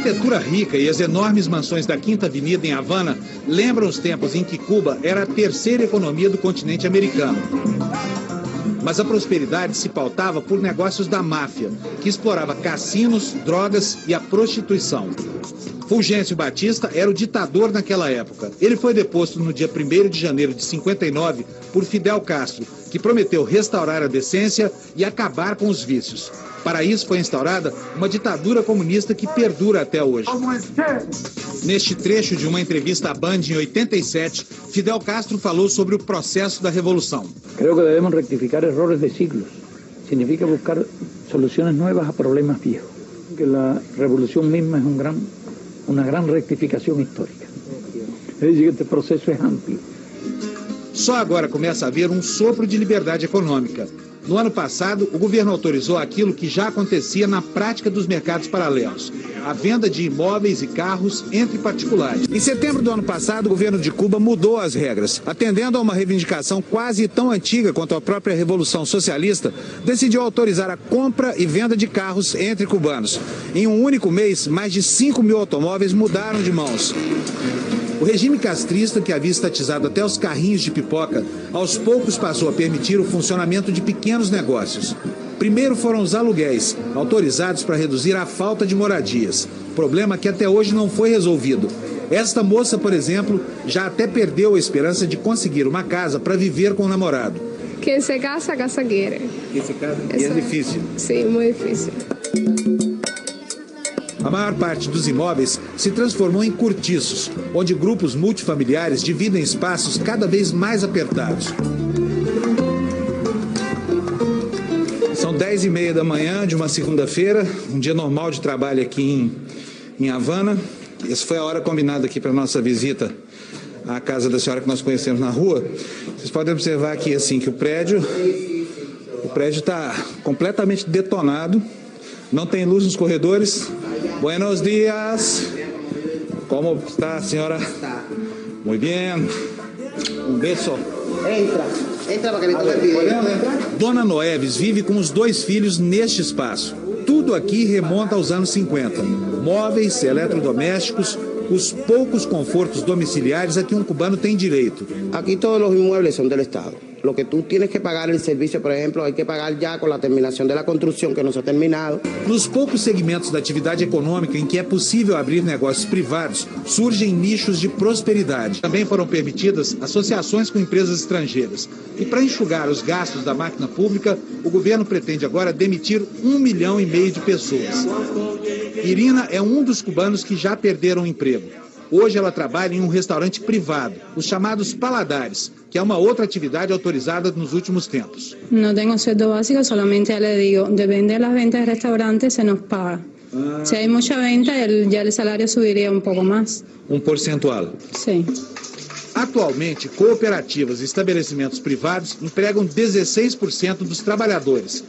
arquitetura rica e as enormes mansões da Quinta Avenida em Havana lembram os tempos em que Cuba era a terceira economia do continente americano. Mas a prosperidade se pautava por negócios da máfia, que explorava cassinos, drogas e a prostituição. Fulgêncio Batista era o ditador naquela época. Ele foi deposto no dia 1º de janeiro de 59 por Fidel Castro, que prometeu restaurar a decência e acabar com os vícios. Para isso foi instaurada uma ditadura comunista que perdura até hoje. Neste trecho de uma entrevista à Band em 87, Fidel Castro falou sobre o processo da revolução. Creo que devemos rectificar errores de siglos. Significa buscar soluciones nuevas a problemas viejos. Que la revolución misma es una gran rectificación histórica. Es decir, que este proceso es amplio. Só agora começa a haver um sopro de liberdade econômica. No ano passado, o governo autorizou aquilo que já acontecia na prática dos mercados paralelos: a venda de imóveis e carros entre particulares. Em setembro do ano passado, o governo de Cuba mudou as regras. Atendendo a uma reivindicação quase tão antiga quanto a própria Revolução Socialista, decidiu autorizar a compra e venda de carros entre cubanos. Em um único mês, mais de 5.000 automóveis mudaram de mãos. O regime castrista, que havia estatizado até os carrinhos de pipoca, aos poucos passou a permitir o funcionamento de pequenos negócios. Primeiro foram os aluguéis, autorizados para reduzir a falta de moradias, problema que até hoje não foi resolvido. Esta moça, por exemplo, já até perdeu a esperança de conseguir uma casa para viver com o namorado. Quem se casa quer. Quem se casa? E é difícil. Sim, muito difícil. A maior parte dos imóveis se transformou em cortiços, onde grupos multifamiliares dividem espaços cada vez mais apertados. São 10h30 da manhã de uma segunda-feira, um dia normal de trabalho aqui em Havana. Essa foi a hora combinada aqui para a nossa visita à casa da senhora que nós conhecemos na rua. Vocês podem observar aqui assim que o prédio está completamente detonado, não tem luz nos corredores. Buenos días. Como está, senhora? Muito bem. Um beijo. Entra para que me tome el video. Dona Noeves vive com os 2 filhos neste espaço. Tudo aqui remonta aos anos 50. Móveis, eletrodomésticos, os poucos confortos domiciliares a que um cubano tem direito. Aquí todos los inmuebles son del Estado. Lo que tú tienes que pagar el servicio, por ejemplo, hay que pagar ya con la terminación de la construcción, que no se ha terminado. Nos poucos segmentos da atividade econômica em que é possível abrir negócios privados, surgem nichos de prosperidade. Também foram permitidas associações com empresas estrangeiras. E para enxugar os gastos da máquina pública, o governo pretende agora demitir 1,5 milhão de pessoas. Irina é um dos cubanos que já perderam o emprego. Hoje ela trabalha em um restaurante privado, os chamados paladares, que é uma outra atividade autorizada nos últimos tempos. No tengo sueldo básico, solamente le digo, depende de las ventas del restaurante, se nos paga. Si hay mucha venta, ya el salario subiría un poco más. Um percentual? Sim. Atualmente, cooperativas e estabelecimentos privados empregam 16% dos trabalhadores.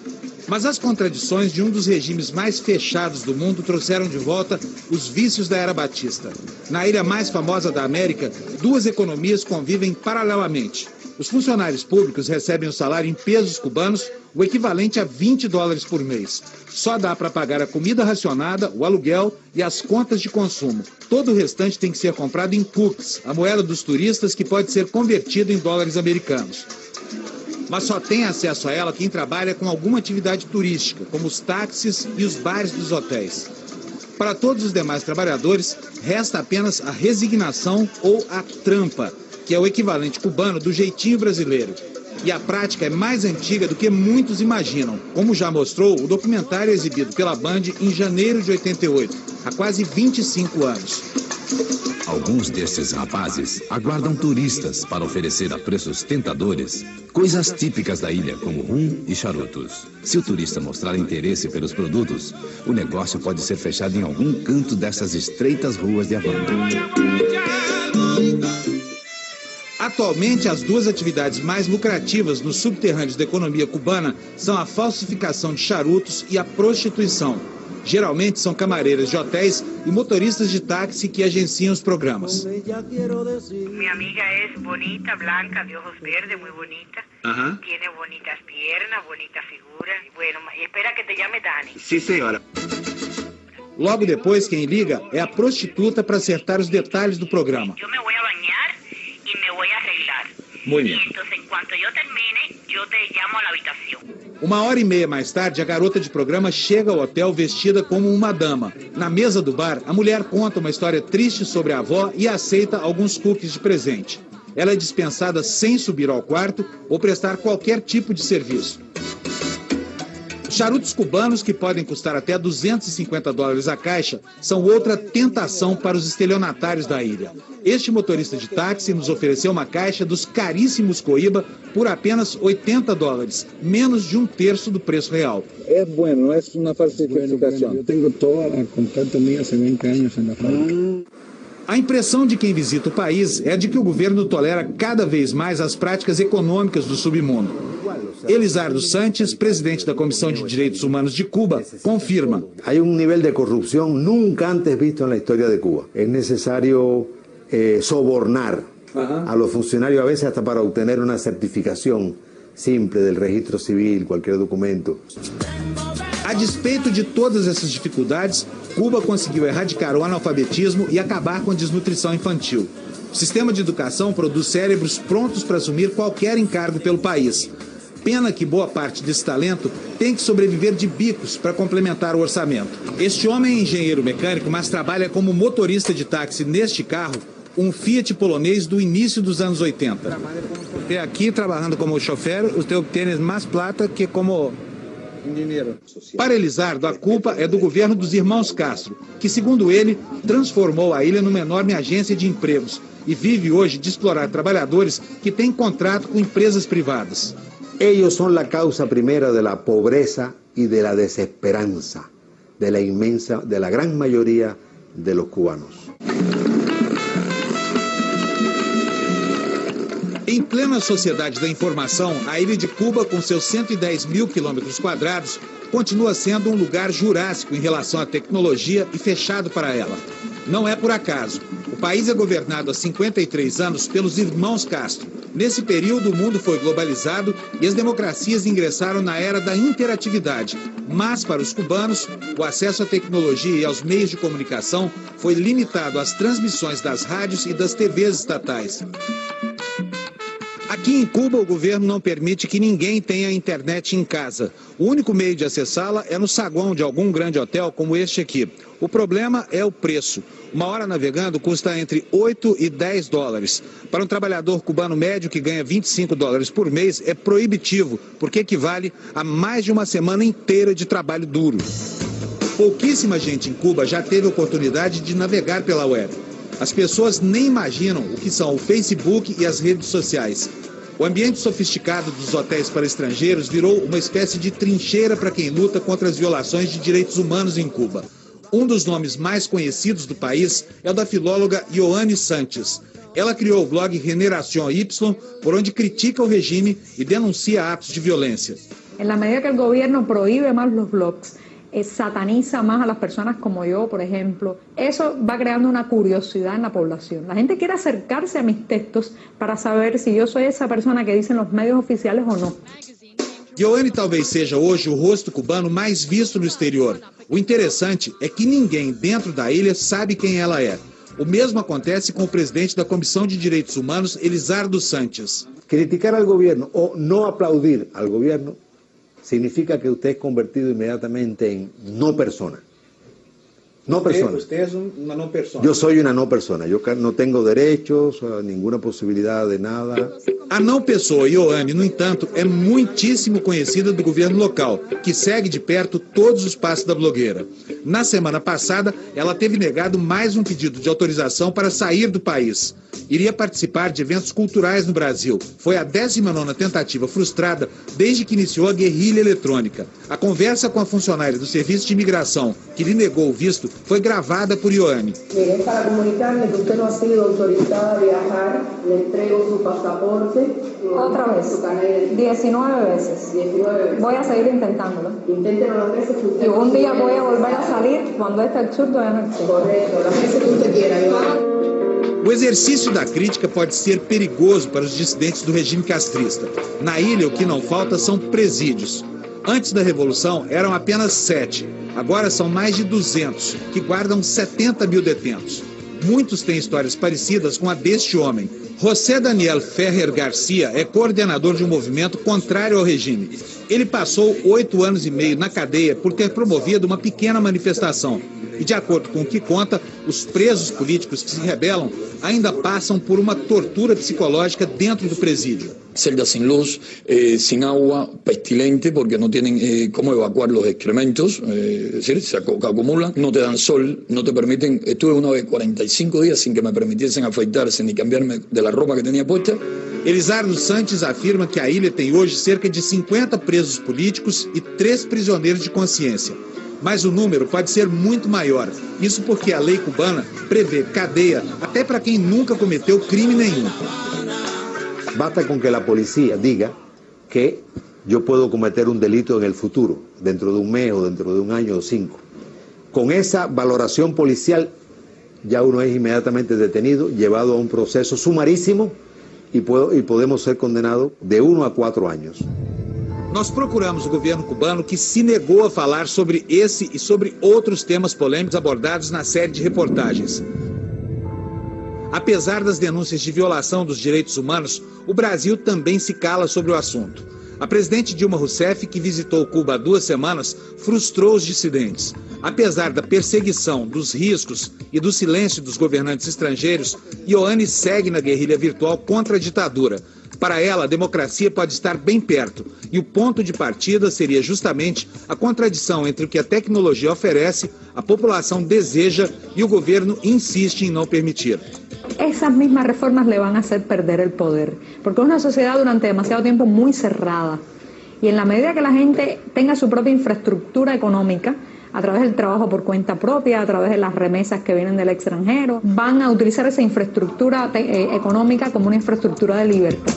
Mas as contradições de um dos regimes mais fechados do mundo trouxeram de volta os vícios da era Batista. Na ilha mais famosa da América, 2 economias convivem paralelamente. Os funcionários públicos recebem o salário em pesos cubanos, o equivalente a $20 por mês. Só dá para pagar a comida racionada, o aluguel e as contas de consumo. Todo o restante tem que ser comprado em cookies, a moeda dos turistas que pode ser convertida em dólares americanos. Mas só tem acesso a ela quem trabalha com alguma atividade turística, como os táxis e os bares dos hotéis. Para todos os demais trabalhadores, resta apenas a resignação ou a trampa, que é o equivalente cubano do jeitinho brasileiro. E a prática é mais antiga do que muitos imaginam, como já mostrou o documentário exibido pela Band em janeiro de 88, há quase 25 anos. Alguns desses rapazes aguardam turistas para oferecer a preços tentadores coisas típicas da ilha, como rum e charutos. Se o turista mostrar interesse pelos produtos, o negócio pode ser fechado em algum canto dessas estreitas ruas de Havana. Atualmente, as 2 atividades mais lucrativas nos subterrâneos da economia cubana são a falsificação de charutos e a prostituição. Geralmente são camareiras de hotéis e motoristas de táxi que agenciam os programas. Minha amiga é bonita, blanca, de ojos verdes, muito bonita. Tiene bonitas piernas, bonita figura. Bueno, espera que te llame Dani. Sim, senhora. Logo depois, quem liga é a prostituta para acertar os detalhes do programa. Eu me vou banhar e me vou arreglar. Muy bien. E então, enquanto eu termine, eu te chamo à habitação. 1h30 mais tarde, a garota de programa chega ao hotel vestida como uma dama. Na mesa do bar, a mulher conta uma história triste sobre a avó e aceita alguns cookies de presente. Ela é dispensada sem subir ao quarto ou prestar qualquer tipo de serviço. Charutos cubanos, que podem custar até $250 a caixa, são outra tentação para os estelionatários da ilha. Este motorista de táxi nos ofereceu uma caixa dos caríssimos Coíba por apenas $80, menos de 1/3 do preço real. É bom, não é uma falsificação. Eu tenho toda a contrato minha há 20 anos na fábrica. A impressão de quem visita o país é de que o governo tolera cada vez mais as práticas econômicas do submundo. Elizardo Sanches, presidente da Comissão de Direitos Humanos de Cuba, confirma. Há nível de corrupção nunca antes visto na história de Cuba. É necessário sobornar a los funcionarios, a veces hasta para obtener una certificación simple del registro civil, cualquier documento. A despeito de todas essas dificuldades, Cuba conseguiu erradicar o analfabetismo e acabar com a desnutrição infantil. O sistema de educação produz cérebros prontos para assumir qualquer encargo pelo país. Pena que boa parte desse talento tem que sobreviver de bicos para complementar o orçamento. Este homem é engenheiro mecânico, mas trabalha como motorista de táxi neste carro, um Fiat polonês do início dos anos 80. E aqui, trabalhando como chofer, você obtém mais plata que como dinheiro. Para Elizardo, a culpa é do governo dos irmãos Castro, que, segundo ele, transformou a ilha numa enorme agência de empregos e vive hoje de explorar trabalhadores que têm contrato com empresas privadas. Ellos son la causa primera de la pobreza y de la desesperanza de la gran mayoría de los cubanos. Em plena sociedade da informação, a ilha de Cuba, com seus 110 mil quilômetros quadrados, continua sendo um lugar jurássico em relação à tecnologia e fechado para ela. Não é por acaso. O país é governado há 53 anos pelos irmãos Castro. Nesse período, o mundo foi globalizado e as democracias ingressaram na era da interatividade. Mas, para os cubanos, o acesso à tecnologia e aos meios de comunicação foi limitado às transmissões das rádios e das TVs estatais. Aqui em Cuba, o governo não permite que ninguém tenha internet em casa. O único meio de acessá-la é no saguão de algum grande hotel como este aqui. O problema é o preço. Uma hora navegando custa entre $8 e $10. Para um trabalhador cubano médio que ganha $25 por mês, é proibitivo, porque equivale a mais de uma semana inteira de trabalho duro. Pouquíssima gente em Cuba já teve oportunidade de navegar pela web. As pessoas nem imaginam o que são o Facebook e as redes sociais. O ambiente sofisticado dos hotéis para estrangeiros virou uma espécie de trincheira para quem luta contra as violações de direitos humanos em Cuba. Um dos nomes mais conhecidos do país é o da filóloga Ioane Sanches. Ela criou o blog Generación Y, por onde critica o regime e denuncia atos de violência. Na medida que o governo proíbe mais os blogs, sataniza más a las personas como yo, por ejemplo, eso va creando una curiosidad en la población. La gente quiere acercarse a mis textos para saber si yo soy esa persona que dicen los medios oficiales o no. Ioane talvez seja hoje o rosto cubano mais visto no exterior. O interessante é que ninguém dentro da ilha sabe quem ela é. O mesmo acontece com o presidente da Comissão de Direitos Humanos, Elizardo Sanches. Criticar al gobierno o no aplaudir al gobierno significa que usted es convertido inmediatamente en no persona. No persona. Usted es una no persona. Yo soy una no persona. Yo no tenho derechos, ninguna possibilidade de nada. A não pessoa Ioane, no entanto, é muitíssimo conhecida do governo local, que segue de perto todos os passos da blogueira. Na semana passada, ela teve negado mais um pedido de autorização para sair do país. Iria participar de eventos culturais no Brasil. Foi a 19ª tentativa frustrada desde que iniciou a guerrilha eletrônica. A conversa com a funcionária do Serviço de Imigração, que lhe negou o visto, foi gravada por Ioane. Es para comunicarle que usted no ha sido autorizada a viajar, le entrego su pasaporte. Otra vez, 19 veces. 19 veces. Voy a seguir intentándolo. Inténtelo las veces que usted y un día voy a volver a salir cuando este absurdo ya no existe. Correcto, las veces que usted quiera, Ioane. O exercício da crítica pode ser perigoso para os dissidentes do regime castrista. Na ilha, o que não falta são presídios. Antes da Revolução, eram apenas 7. Agora são mais de 200, que guardam 70 mil detentos. Muitos têm histórias parecidas com a deste homem. José Daniel Ferrer Garcia é coordenador de um movimento contrário ao regime. Ele passou 8 anos e meio na cadeia por ter promovido uma pequena manifestação. E, de acordo com o que conta, os presos políticos que se rebelam ainda passam por uma tortura psicológica dentro do presídio. Celdas sin luz, sin agua, pestilente, porque no tienen cómo evacuar los excrementos, es decir, se acumulan, no te dan sol, no te permiten. Estuve una vez 45 días sin que me permitiesen afeitarse ni cambiarme de la ropa que tenía puesta. Elisardo Santos afirma que a ilha tem hoje cerca de 50 presos políticos e 3 prisioneiros de consciência. Mas o número pode ser muito maior. Isso porque a lei cubana prevê cadeia até para quem nunca cometeu crime nenhum. Basta con que la policía diga que yo puedo cometer un delito en el futuro, dentro de un mes o dentro de un año o 5. Con esa valoración policial ya uno es inmediatamente detenido, llevado a un proceso sumarísimo y podemos ser condenados de 1 a 4 años. Nós procuramos o governo cubano, que se negou a falar sobre esse e sobre outros temas polêmicos abordados na série de reportagens. Apesar das denúncias de violação dos direitos humanos, o Brasil também se cala sobre o assunto. A presidente Dilma Rousseff, que visitou Cuba há 2 semanas, frustrou os dissidentes. Apesar da perseguição, dos riscos e do silêncio dos governantes estrangeiros, Ioane segue na guerrilha virtual contra a ditadura. Para ela, a democracia pode estar bem perto, e o ponto de partida seria justamente a contradição entre o que a tecnologia oferece, a população deseja e o governo insiste em não permitir. Esas mismas reformas le van a hacer perder el poder, porque es una sociedad durante demasiado tiempo muy cerrada, y en la medida que la gente tenga su propia infraestructura económica, a través del trabajo por cuenta propia, a través de las remesas que vienen del extranjero, van a utilizar esa infraestructura económica como una infraestructura de libertad.